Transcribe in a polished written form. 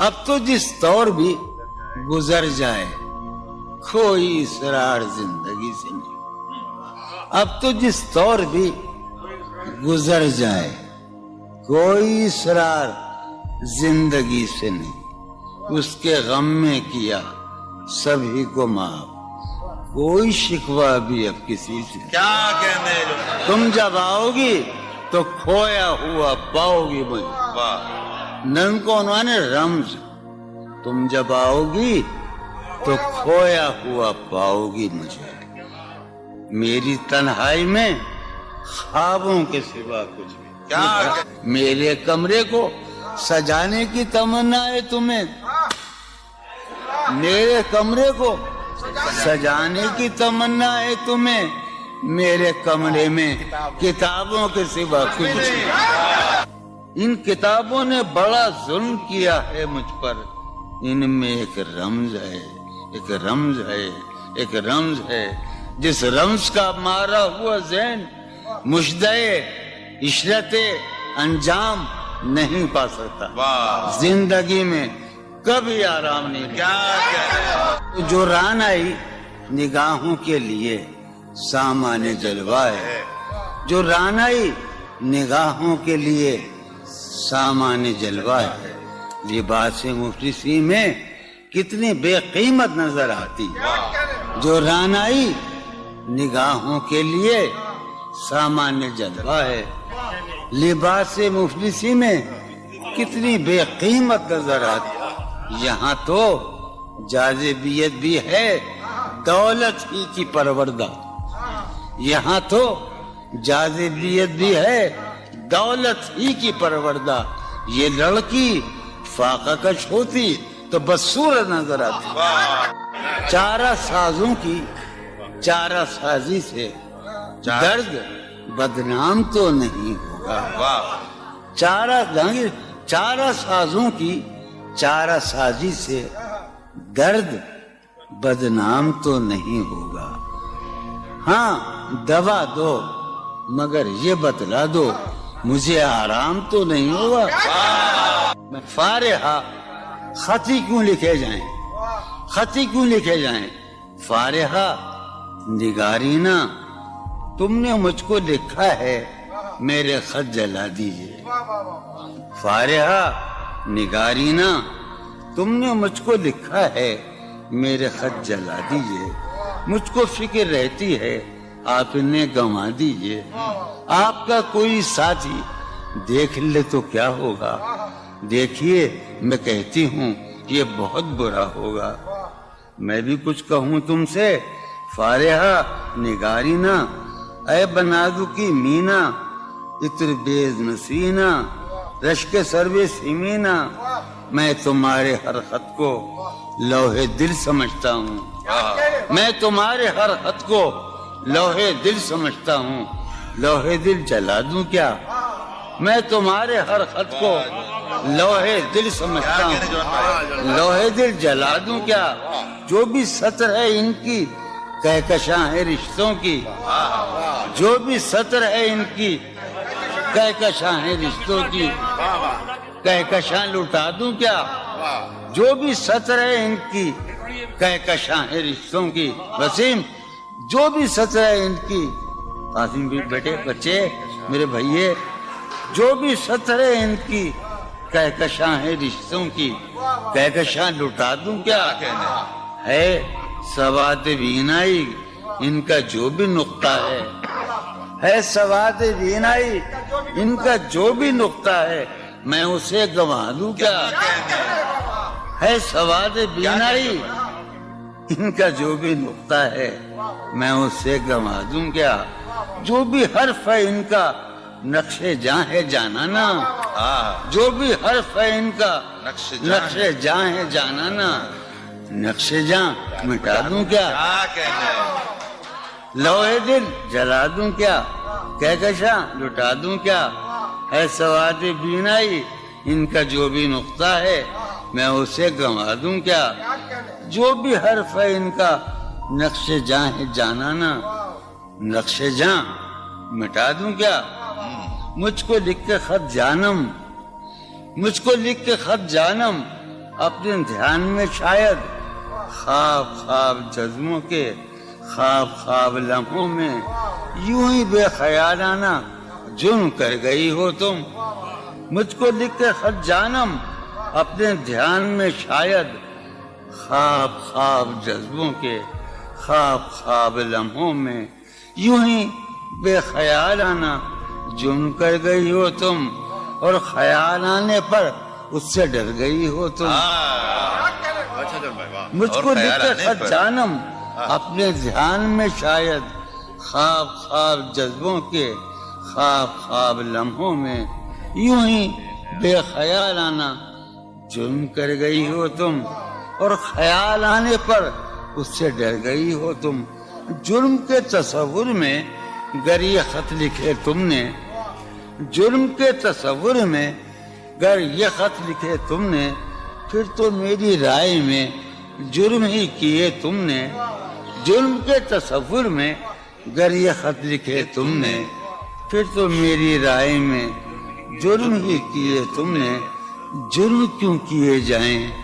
اب تو جس طور بھی گزر جائے کوئی اسرار زندگی سے نہیں. اب تو جس طور بھی گزر جائے کوئی اسرار زندگی سے نہیں. اس کے غم میں کیا سبھی کو معاف, کوئی شکوہ بھی اب کسی سے. کیا کہنے جو تم جب آؤ گی تو کھویا ہوا پاؤ گی مجھے. نن کو عنوان ہے رمز. تم جب آؤ گی تو کھویا ہوا پاؤ گی مجھے. میری تنہائی میں خوابوں کے سوا کچھ بھی. کیا میرے کمرے کو سجانے کی تمنا ہے تمہیں. میرے کمرے کو سجانے کی تمنا ہے تمہیں. میرے کمرے میں کتابوں کے سوا کچھ نہیں. ان کتابوں نے بڑا ظلم کیا ہے مجھ پر. ان میں ایک رمز ہے, ایک رمز ہے, ایک رمز ہے. جس رمز کا مارا ہوا ذہن مشدے عشرت انجام نہیں پا سکتا. زندگی میں کبھی آرام نہیں. کیا جو ران آئی نگاہوں کے لیے سامان جلوہ ہے. جو ران آئی نگاہوں کے لیے سامان جلوہ ہے. لباس مفلسی میں کتنی بے قیمت نظر آتی. جو ران آئی نگاہوں کے لیے سامان جلوہ ہے. لباس مفلسی میں کتنی بے قیمت نظر آتی. یہاں تو جاذبیت بھی ہے دولت ہی کی پروردہ. یہاں تو جاذبیت بھی ہے دولت ہی کی پروردہ. یہ لڑکی فاقہ کش ہوتی تو بدصورت نظر آتی. چارہ سازوں کی چارہ سازی سے درد بدنام تو نہیں ہوگا. چارہ سازوں کی چارہ سازی سے درد بدنام تو نہیں ہوگا. ہاں دوا دو مگر یہ بتلا دو مجھے آرام تو نہیں ہوگا. فارحہ خطی کیوں لکھے جائیں, خطی کیوں لکھے جائیں. فارحہ نگارینا تم نے مجھ کو لکھا ہے میرے خط جلا دیجئے. فارحہ نگارینا تم نے مجھ کو لکھا ہے میرے خط جلا دیجئے. مجھ کو فکر رہتی ہے آپ انہیں گنوا دیجئے. آپ کا کوئی ساتھی دیکھ لے تو کیا ہوگا. دیکھیے میں کہتی ہوں یہ بہت برا ہوگا. میں بھی کچھ کہوں تم سے. فارحہ نگارینا اے بنادو کی مینا اتر بیز نسینا رشک سروے سیمینا. میں تمہارے ہر خط کو لوہے دل سمجھتا ہوں. میں تمہارے ہر خط کو لوہے دل سمجھتا ہوں. لوہے دل جلا دوں کیا. میں تمہارے ہر خط کو لوہے دل سمجھتا ہوں. لوہے دل جلا دوں کیا. جو بھی سطر ہے ان کی کہکشاں ہے رشتوں کی. جو بھی سطر ہے ان کی کہکشاں ہے رشتوں کی. کہکشاں لٹا دوں کیا. جو بھی سطر ہے ان کی کہکشاں ہے رشتوں کی. وسیم جو بھی سطر ہے ان کی. قاسم بھی بیٹے بچے میرے بھائیے جو بھی سطر ہے ان کی کہکشاں ہے رشتوں کی. کہکشاں لٹا دوں کیا. ہے سواد بینائی ان کا جو بھی نقطہ ہے سواد بینائی ان کا جو بھی نقطہ ہے میں اسے گنوا دوں کیا. ہے سواد بینائی ان کا جو بھی نقطہ ہے میں اسے گنوا دوں کیا. جو بھی حرف ہے ان کا نقش جاں ہے جانانا. جو بھی حرف ہے ان کا نقش جاں ہے جانانا. نقش جاں مٹا دوں کیا. لوہے دل جلا دوں کیا. کہکشاں لٹا دوں کیا. ہے سواد بینائی ان کا جو بھی نقطہ ہے میں اسے گنوا دوں کیا. جو بھی حرف ہے ان کا نقش جاں ہے جانانا. نقش جاں مٹا دوں کیا. مجھ کو لکھ کے خط جانم مجھ کو لکھ کے خط جانم اپنے دھیان میں شاید خواب خواب جذبوں کے خواب خواب لمحوں میں یوں ہی بے خیالانہ جرم کر گئی ہو تم. مجھ کو لکھ کے خط جانم اپنے دھیان میں شاید خواب خواب جذبوں کے خواب خواب لمحوں میں یوں ہی بے خیالانہ جرم کر گئی ہو تم, اور خیال آنے پر اس سے ڈر گئی ہو تم. مجھ کو لکھ کے خط جانم اپنے دھیان میں شاید خواب خواب جذبوں کے خواب خواب لمحوں میں یوں ہی بے خیالانہ جرم کر گئی ہو تم, اور خیال آنے پر اس سے ڈر گئی ہو تم. جرم کے تصور میں گر یہ خط لکھے تم نے, جرم کے تصور میں گر یہ خط لکھے تم نے, پھر تو میری رائے میں جرم ہی کیے تم نے. جرم کے تصور میں گر یہ خط لکھے تم نے, پھر تو میری رائے میں جرم ہی کیے تم نے. جرم کیوں کیے جائیں